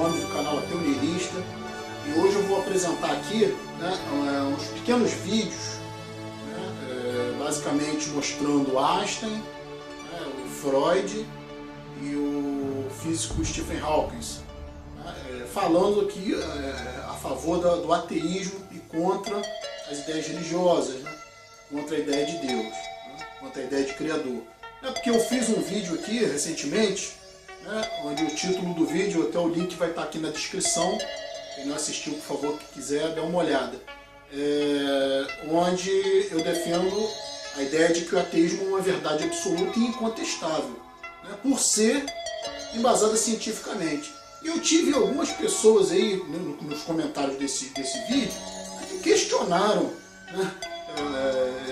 nome do canal Ateu Niilista, e hoje eu vou apresentar aqui, né, uns pequenos vídeos, né, basicamente mostrando Einstein, né, o Freud e o físico Stephen Hawking, né, falando aqui a favor do ateísmo e contra as ideias religiosas, né, contra a ideia de Deus, né, contra a ideia de Criador. É porque eu fiz um vídeo aqui recentemente, né, onde o título do vídeo, até o link vai estar aqui na descrição. Quem não assistiu, por favor, que quiser, dê uma olhada. Onde eu defendo a ideia de que o ateísmo é uma verdade absoluta e incontestável, né, por ser embasada cientificamente. E eu tive algumas pessoas aí, né, nos comentários desse vídeo, que questionaram, né,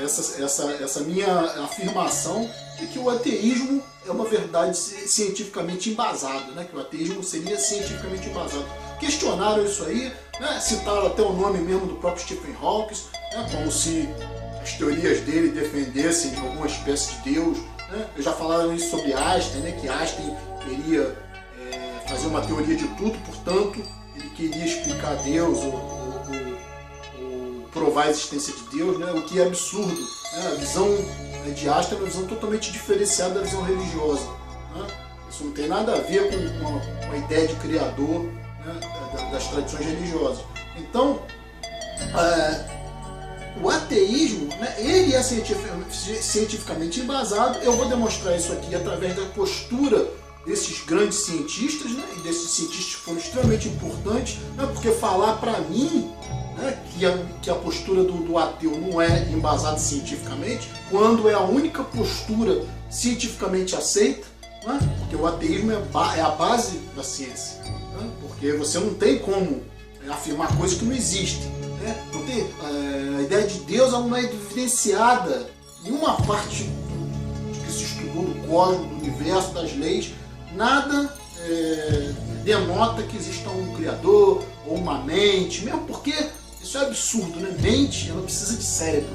essa minha afirmação de que o ateísmo é uma verdade cientificamente embasada, né? Que o ateísmo seria cientificamente embasado. Questionaram isso aí, né? Citaram até o nome mesmo do próprio Stephen Hawking, né? Como se as teorias dele defendessem alguma espécie de Deus, né? Eu já falaram isso sobre Einstein, né? Que Einstein queria fazer uma teoria de tudo, portanto ele queria explicar Deus ou provar a existência de Deus, né? O que é absurdo, né? A visão de Einstein é uma visão totalmente diferenciada da visão religiosa, né? Isso não tem nada a ver com a ideia de criador, né, das tradições religiosas. Então, o ateísmo, né, ele é cientificamente embasado. Eu vou demonstrar isso aqui através da postura desses grandes cientistas, né, e desses cientistas que foram extremamente importantes, né, porque falar para mim, né, que a postura do ateu não é embasada cientificamente, quando é a única postura cientificamente aceita, né, porque o ateísmo é a base da ciência, né, porque você não tem como afirmar coisas que não existem, né, não tem, a ideia de Deus não é evidenciada em uma parte que se estudou do cosmos, do universo, das leis. Nada denota que exista um criador ou uma mente, mesmo porque isso é absurdo, né? Mente, ela precisa de cérebro,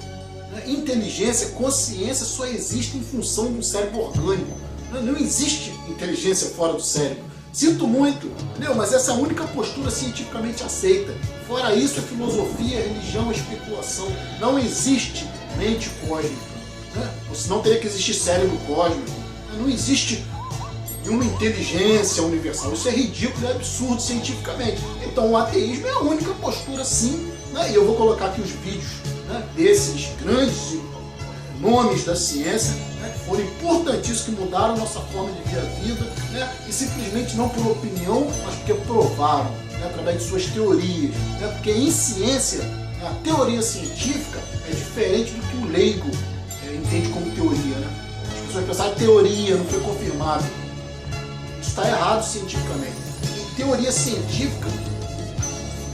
né? Inteligência, consciência só existe em função de um cérebro orgânico, né? Não existe inteligência fora do cérebro. Sinto muito, entendeu? Mas essa é a única postura cientificamente aceita. Fora isso, a filosofia, a religião, a especulação. Não existe mente cósmica, né? Ou senão teria que existir cérebro cósmico. Não existe uma inteligência universal. Isso é ridículo e absurdo cientificamente. Então o ateísmo é a única postura, sim, né? E eu vou colocar aqui os vídeos, né, desses grandes nomes da ciência, né, que foram importantíssimos, que mudaram a nossa forma de ver a vida, né, e simplesmente não por opinião, mas porque provaram, né, através de suas teorias, né, porque em ciência, né, a teoria científica é diferente do que o leigo entende como teoria, né? As pessoas pensam, teoria não foi confirmado. Está errado cientificamente. E teoria científica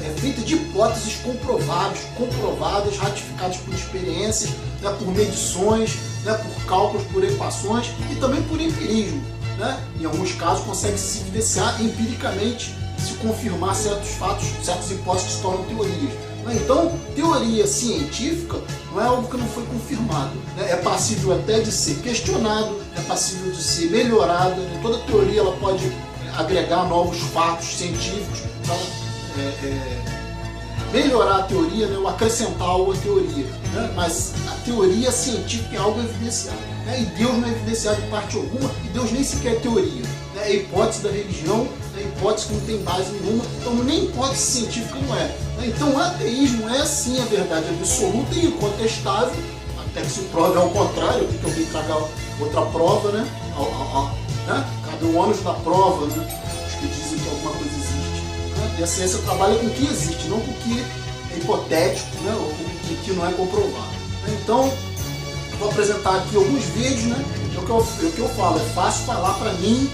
é feita de hipóteses comprovadas, ratificadas por experiências, né, por medições, né, por cálculos, por equações e também por empirismo, né? Em alguns casos consegue se evidenciar empiricamente, se confirmar certos fatos, certas hipóteses que se tornam teorias. Então, teoria científica não é algo que não foi confirmado, né? É passível até de ser questionado, é passível de ser melhorada, né? Toda teoria ela pode agregar novos fatos científicos para melhorar a teoria, né? Ou acrescentar algo à teoria, né? Mas a teoria científica é algo evidenciado, né? E Deus não é evidenciado em parte alguma, e Deus nem sequer é teoria, né? É hipótese da religião, é hipótese que não tem base nenhuma, então nem hipótese científica não é. Então o ateísmo é sim a verdade absoluta e incontestável, até que se prove ao contrário, porque alguém traga outra prova, né? Cabe o ônus da prova, né? Os que dizem que alguma coisa existe, né? E a ciência trabalha com o que existe, não com o que é hipotético, né? Ou com o que não é comprovado. Então, eu vou apresentar aqui alguns vídeos, né? O que eu falo, é fácil falar para mim,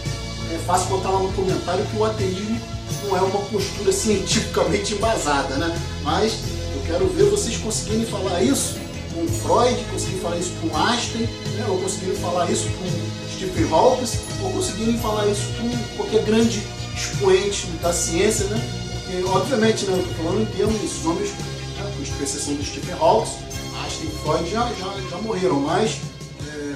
é fácil botar lá no comentário que o ateísmo não é uma postura cientificamente embasada, né? Mas eu quero ver vocês conseguirem falar isso com Freud, conseguirem falar isso com Einstein, né? Ou conseguirem falar isso com Stephen Hawking, ou conseguirem falar isso com qualquer grande expoente da ciência, né? Porque, obviamente, né, eu estou falando em termos, esses nomes, né, com exceção do Stephen Hawking, Einstein e Freud já morreram, mas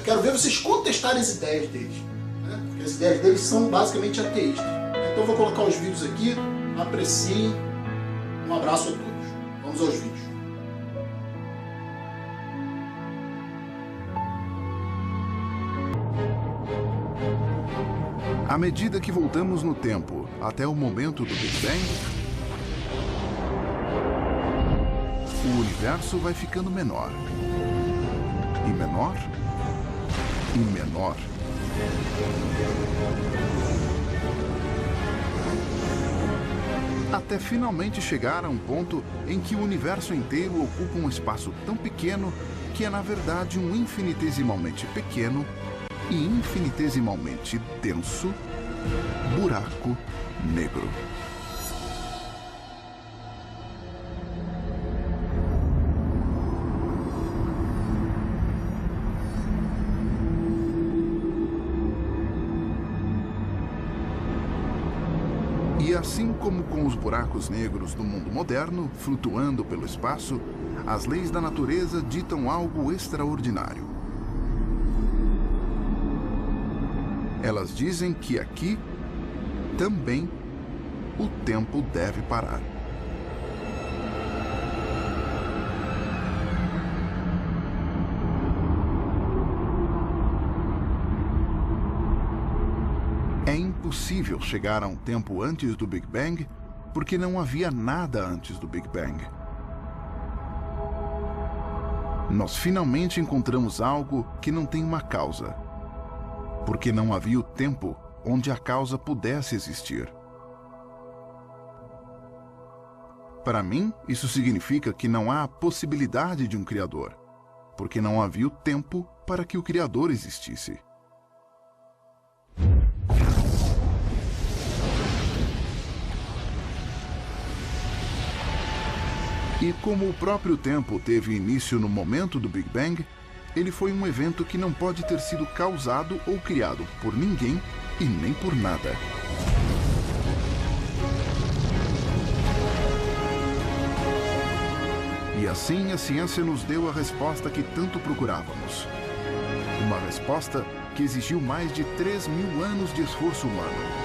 quero ver vocês contestarem as ideias deles, né? Porque as ideias deles são basicamente ateístas. Então Então eu vou colocar os vídeos aqui, apreciem, um abraço a todos. Vamos aos vídeos. À medida que voltamos no tempo até o momento do Big Bang, o universo vai ficando menor, e menor, e menor. Até finalmente chegar a um ponto em que o universo inteiro ocupa um espaço tão pequeno que é na verdade um infinitesimalmente pequeno e infinitesimalmente denso buraco negro. E assim como com os buracos negros do mundo moderno, flutuando pelo espaço, as leis da natureza ditam algo extraordinário. Elas dizem que aqui, também, o tempo deve parar. É impossível chegar a um tempo antes do Big Bang, porque não havia nada antes do Big Bang. Nós finalmente encontramos algo que não tem uma causa, porque não havia o tempo onde a causa pudesse existir. Para mim, isso significa que não há a possibilidade de um Criador, porque não havia o tempo para que o Criador existisse. E como o próprio tempo teve início no momento do Big Bang, ele foi um evento que não pode ter sido causado ou criado por ninguém e nem por nada. E assim a ciência nos deu a resposta que tanto procurávamos. Uma resposta que exigiu mais de 3.000 anos de esforço humano.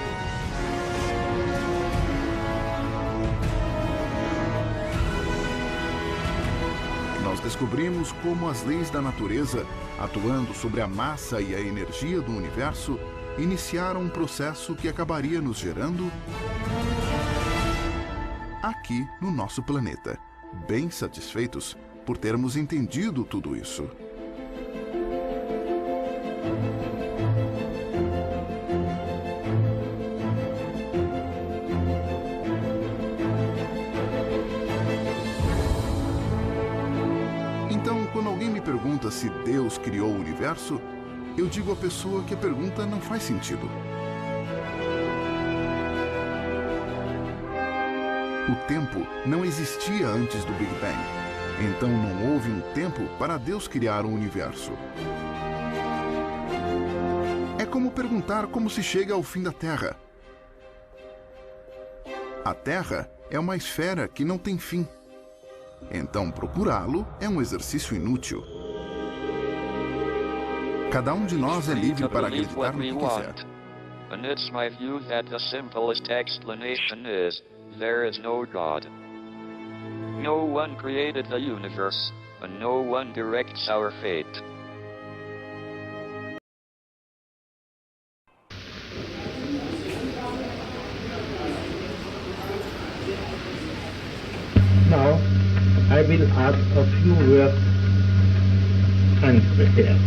Nós descobrimos como as leis da natureza, atuando sobre a massa e a energia do universo, iniciaram um processo que acabaria nos gerando aqui no nosso planeta, bem satisfeitos por termos entendido tudo isso. Então, quando alguém me pergunta se Deus criou o universo, eu digo à pessoa que a pergunta não faz sentido. O tempo não existia antes do Big Bang, então não houve um tempo para Deus criar o universo. É como perguntar como se chega ao fim da Terra. A Terra é uma esfera que não tem fim. Então procurá-lo é um exercício inútil. Cada um de nós é livre para acreditar no que quiser. And it's my view that the simplest explanation is, there is no God. No one created the universe, and no one directs our fate. Now, I will ask a few words unprepared.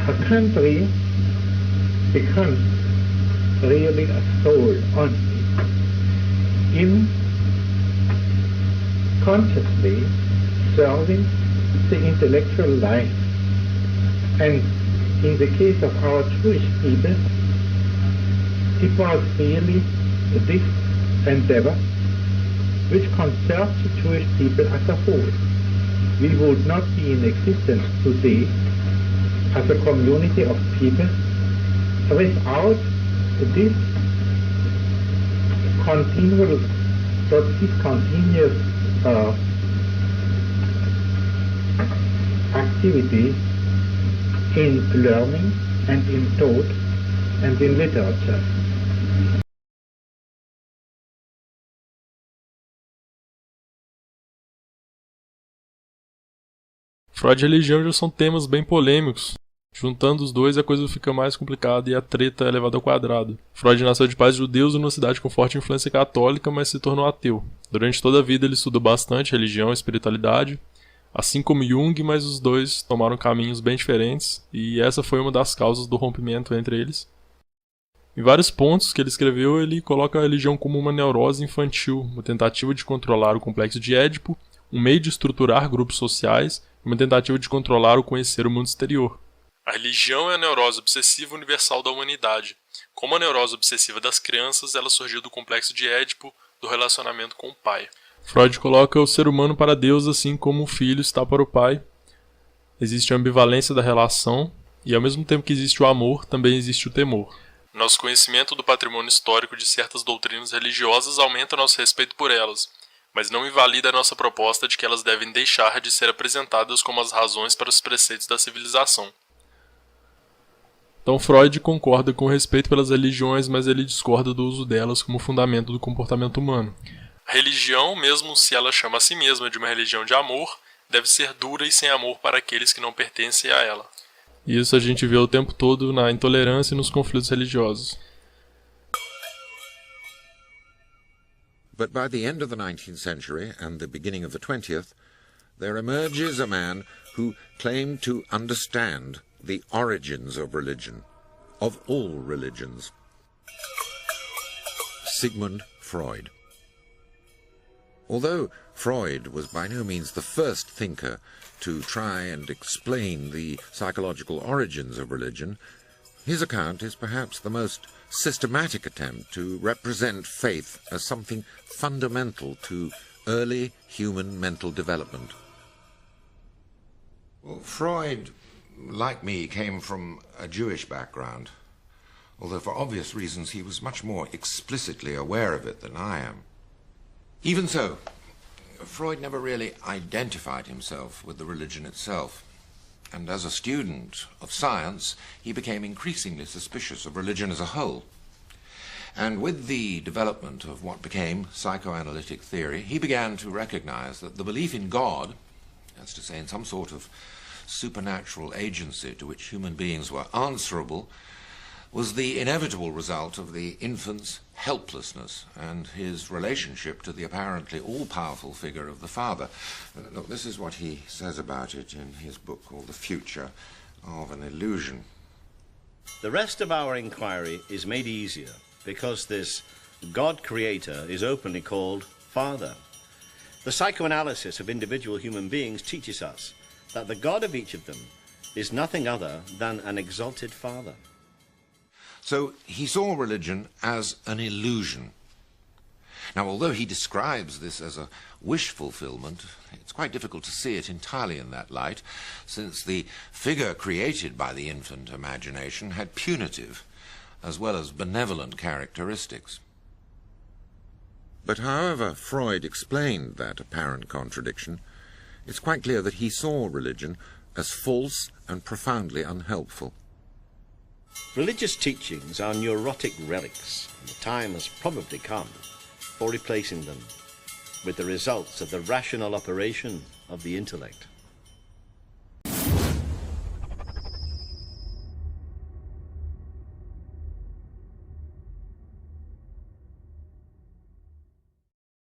A country becomes really a soul only in consciously serving the intellectual life. And in the case of our Jewish people, it was really this endeavor which concerns the Jewish people as a whole. We would not be in existence today as a community of people without this continuous activity in learning and in thought and in literature. Freud e religião já são temas bem polêmicos. Juntando os dois, a coisa fica mais complicada e a treta é levada ao quadrado. Freud nasceu de pais judeus numa cidade com forte influência católica, mas se tornou ateu. Durante toda a vida ele estudou bastante religião e espiritualidade, assim como Jung, mas os dois tomaram caminhos bem diferentes, e essa foi uma das causas do rompimento entre eles. Em vários pontos que ele escreveu, ele coloca a religião como uma neurose infantil, uma tentativa de controlar o complexo de Édipo, um meio de estruturar grupos sociais e uma tentativa de controlar ou conhecer o mundo exterior. A religião é a neurose obsessiva universal da humanidade. Como a neurose obsessiva das crianças, ela surgiu do complexo de Édipo, do relacionamento com o pai. Freud coloca o ser humano para Deus assim como o filho está para o pai. Existe a ambivalência da relação, e ao mesmo tempo que existe o amor, também existe o temor. Nosso conhecimento do patrimônio histórico de certas doutrinas religiosas aumenta nosso respeito por elas, mas não invalida a nossa proposta de que elas devem deixar de ser apresentadas como as razões para os preceitos da civilização. Então Freud concorda com o respeito pelas religiões, mas ele discorda do uso delas como fundamento do comportamento humano. A religião, mesmo se ela chama a si mesma de uma religião de amor, deve ser dura e sem amor para aqueles que não pertencem a ela. Isso a gente vê o tempo todo na intolerância e nos conflitos religiosos. But by the end of the 19th century and the beginning of the 20th, there emerges a man who claimed to understand the origins of religion, of all religions. Sigmund Freud. Although Freud was by no means the first thinker to try and explain the psychological origins of religion, his account is perhaps the most systematic attempt to represent faith as something fundamental to early human mental development. Well, Freud, like me, came from a Jewish background, although for obvious reasons he was much more explicitly aware of it than I am. Even so, Freud never really identified himself with the religion itself, and as a student of science, he became increasingly suspicious of religion as a whole. And with the development of what became psychoanalytic theory, he began to recognize that the belief in God, that's to say in some sort of supernatural agency to which human beings were answerable, was the inevitable result of the infant's helplessness and his relationship to the apparently all-powerful figure of the father. Look, this is what he says about it in his book called The Future of an Illusion. The rest of our inquiry is made easier because this God-creator is openly called Father. The psychoanalysis of individual human beings teaches us that the God of each of them is nothing other than an exalted Father. So he saw religion as an illusion. Now, although he describes this as a wish fulfillment, it's quite difficult to see it entirely in that light, since the figure created by the infant imagination had punitive as well as benevolent characteristics. But however Freud explained that apparent contradiction, it's quite clear that he saw religion as false and profoundly unhelpful. Religious teachings are neurotic relics, and the time has probably come for replacing them with the results of the rational operation of the intellect.